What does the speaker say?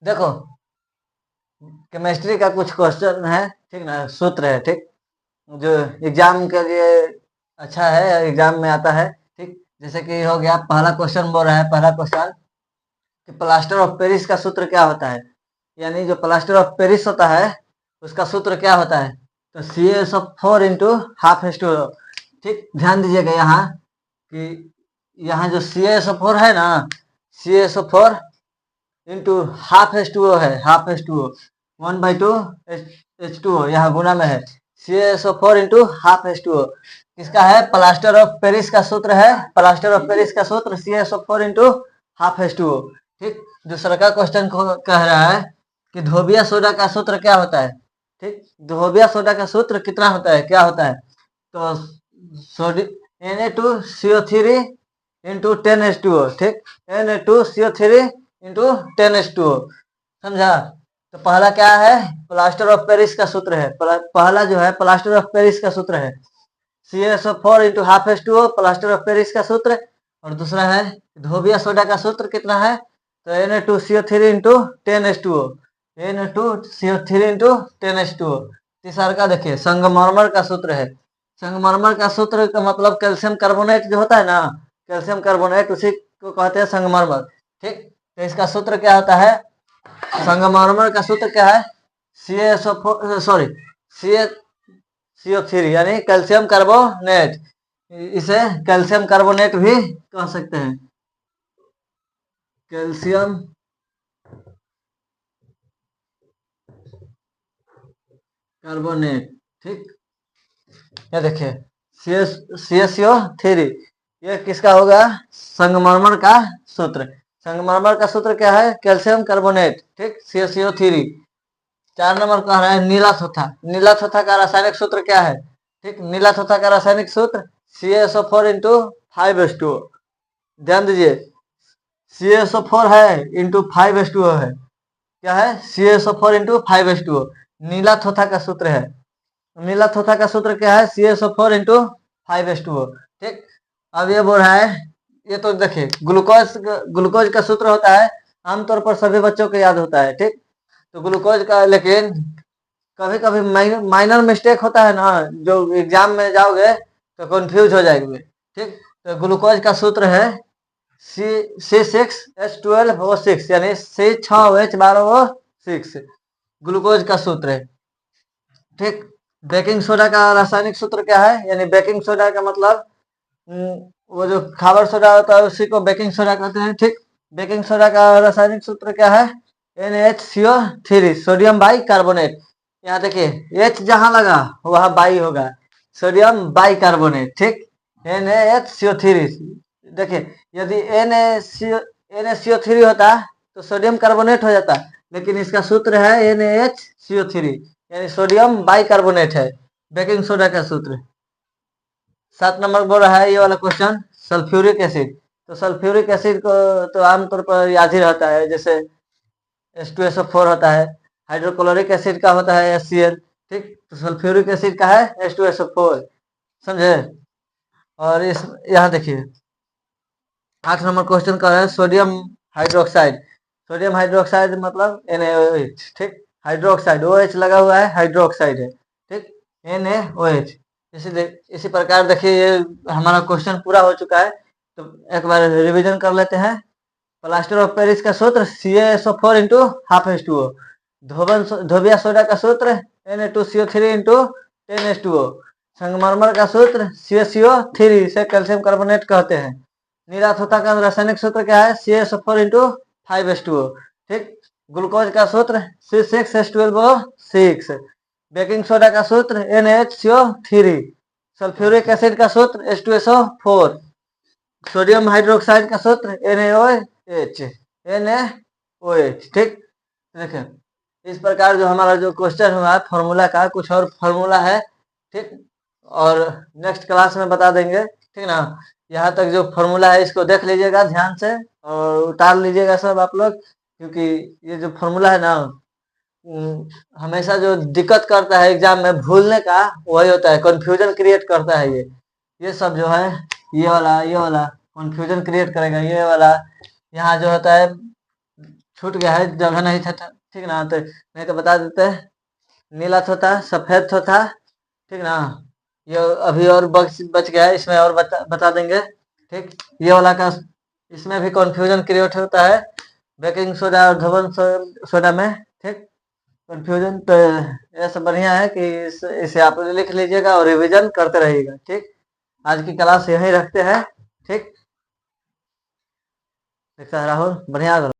देखो केमिस्ट्री का कुछ क्वेश्चन है, ठीक ना, सूत्र है, ठीक, जो एग्जाम के लिए अच्छा है, एग्जाम में आता है, ठीक। जैसे कि हो गया, पहला क्वेश्चन बोल रहा है, पहला क्वेश्चन कि प्लास्टर ऑफ पेरिस का सूत्र क्या होता है। यानी जो प्लास्टर ऑफ पेरिस होता है उसका सूत्र क्या होता है, तो CaSO4 इंटू हाफ H2O। ठीक, ध्यान दीजिएगा यहाँ कि यहाँ जो CaSO4 है ना, CaSO4 इंटू हाफ H2O है, हाफ H2O 1/2 H2O यहाँ गुना में है। CaSO4 इंटू हाफ H2O किसका है, प्लास्टर ऑफ पेरिस का सूत्र है, प्लास्टर ऑफ पेरिस का सूत्र CaSO4 इंटू हाफ H2O। ठीक, दूसरा का क्वेश्चन कह रहा है कि धोबिया सोडा का सूत्र क्या होता है। ठीक, धोबिया सोडा का सूत्र कितना होता है, क्या होता है, तो Na2CO3 इंटू 10H2O। ठीक, Na2CO3 इंटू 10H2O, समझा। तो पहला क्या है, प्लास्टर ऑफ पेरिस का सूत्र है, पहला जो है प्लास्टर ऑफ पेरिस का सूत्र है CaSO4 into half H2O, plaster of Paris का सूत्र। और दूसरा है धोबिया सोडा का सूत्र कितना है, तो Na2CO3 into 10H2O, Na2CO3 into 10H2O। तीसरा का देखिए संगमरमर का सूत्र है, संगमरमर का सूत्र का मतलब कैल्शियम कार्बोनेट जो होता है ना, कैल्शियम कार्बोनेट, उसी को कहते हैं संगमरमर। ठीक, तो इसका सूत्र क्या होता है, संगमरमर का सूत्र क्या है, CaSO4 सॉरी CO3 यानी कैल्शियम कार्बोनेट, इसे कैल्शियम कार्बोनेट भी कह सकते हैं, कैल्शियम कार्बोनेट। ठीक, ये देखिए CaCO3 ये किसका होगा, संगमरमर का सूत्र। संगमरमर का सूत्र क्या है, कैल्शियम कार्बोनेट। ठीक, CaCO3। 4 नंबर कह रहा है नीला थोथा, नीला थोथा का रासायनिक सूत्र क्या है। ठीक, नीला थोथा का रासायनिक सूत्र CaSO4 इंटू 5H2O। ध्यान दीजिए CaSO4 है इंटू 5H2O है, क्या है, CaSO4 इंटू 5H2O नीला थोथा का सूत्र है। नीला थोथा का सूत्र क्या है, CaSO4 इंटू 5H2O। ठीक, अब ये बोल रहा है, ये तो देखिए ग्लूकोज, ग्लूकोज का सूत्र होता है, आमतौर पर सभी बच्चों को याद होता है। ठीक, तो ग्लूकोज का, लेकिन कभी कभी माइनर मिस्टेक होता है ना, जो एग्जाम में जाओगे तो कंफ्यूज हो जाएंगे। ठीक, तो ग्लूकोज का सूत्र है C6H12O6 यानी C6H12O6 ग्लूकोज का सूत्र है। ठीक, बेकिंग सोडा का रासायनिक सूत्र क्या है, यानी बेकिंग सोडा का मतलब वो जो खाबर सोडा होता है उसी को बेकिंग सोडा कहते हैं। ठीक, बेकिंग सोडा का रासायनिक सूत्र क्या है, NaCO3 सोडियम बाई कार्बोनेट। यहाँ देखिए H जहां लगा वहां बाई होगा, सोडियम बाई कार्बोनेट। ठीक, NaCO3 देखिए, यदि NaCO3 होता तो सोडियम कार्बोनेट हो जाता, लेकिन इसका सूत्र है NaCO3 यानी सोडियम बाई कार्बोनेट है, बेकिंग सोडा का सूत्र। 7 नंबर बोल रहा है ये वाला क्वेश्चन, सल्फ्यूरिक एसिड। तो सल्फ्यूरिक एसिड को तो आमतौर पर याद ही रहता है, जैसे H2SO4 होता है, हाइड्रोक्लोरिक एसिड का होता है HCl। ठीक, तो सल्फ्यूरिक एसिड का है H2SO4, समझे। और इस यहाँ देखिए 8 नंबर क्वेश्चन कर रहे हैं सोडियम हाइड्रोक्साइड। सोडियम हाइड्रोक्साइड मतलब NaOH। ठीक, हाइड्रोक्साइड OH लगा हुआ है, हाइड्रोक्साइड है। ठीक, NaOH। इसी प्रकार देखिए ये हमारा क्वेश्चन पूरा हो चुका है, तो एक बार रिवीजन कर लेते हैं। प्लास्टर ऑफ पेरिस का सूत्र CaSO4 इंटू हाफ H2O। धोबिया सोडा का सूत्र Na2CO3 इंटू 10H2O। संगमरमर का सूत्र CaCO3 से कैल्शियम कार्बोनेट कहते हैं। नीला थोथा का रासायनिक सूत्र क्या है, CaSO4 इंटू 5H2O। ठीक, ग्लूकोज का सूत्र C6H12O6। बेकिंग सोडा का सूत्र NaCO3। सल्फ्यूरिक एसिड का सूत्र H2SO4। सोडियम हाइड्रोक्साइड का सूत्र NaOH, NaOH। ठीक, देखिए इस प्रकार जो हमारा जो क्वेश्चन हुआ है फॉर्मूला का, कुछ और फॉर्मूला है। ठीक, और नेक्स्ट क्लास में बता देंगे। ठीक ना, यहाँ तक जो फॉर्मूला है इसको देख लीजिएगा ध्यान से और उतार लीजिएगा सब आप लोग, क्योंकि ये जो फॉर्मूला है ना हमेशा जो दिक्कत करता है एग्जाम में भूलने का, वही होता है, कंफ्यूजन क्रिएट करता है ये सब जो है, ये वाला कंफ्यूजन क्रिएट करेगा, ये वाला यहाँ जो होता है छूट गया है, जगह नहीं था, ठीक ना, तो नहीं तो बता देते। नीला थोथा, सफेद थोथा, ठीक ना। ये अभी और बच गया है, इसमें और बता देंगे, ठीक। ये वाला का इसमें भी कंफ्यूजन क्रिएट होता है बेकिंग सोडा और धवन सोडा में, ठीक। कंफ्यूजन तो ये सब बढ़िया है कि इसे आप लिख लीजिएगा और रिवीजन करते रहिएगा, ठीक। आज की क्लास यहीं रखते हैं, ठीक। देखता है राहुल, बढ़िया।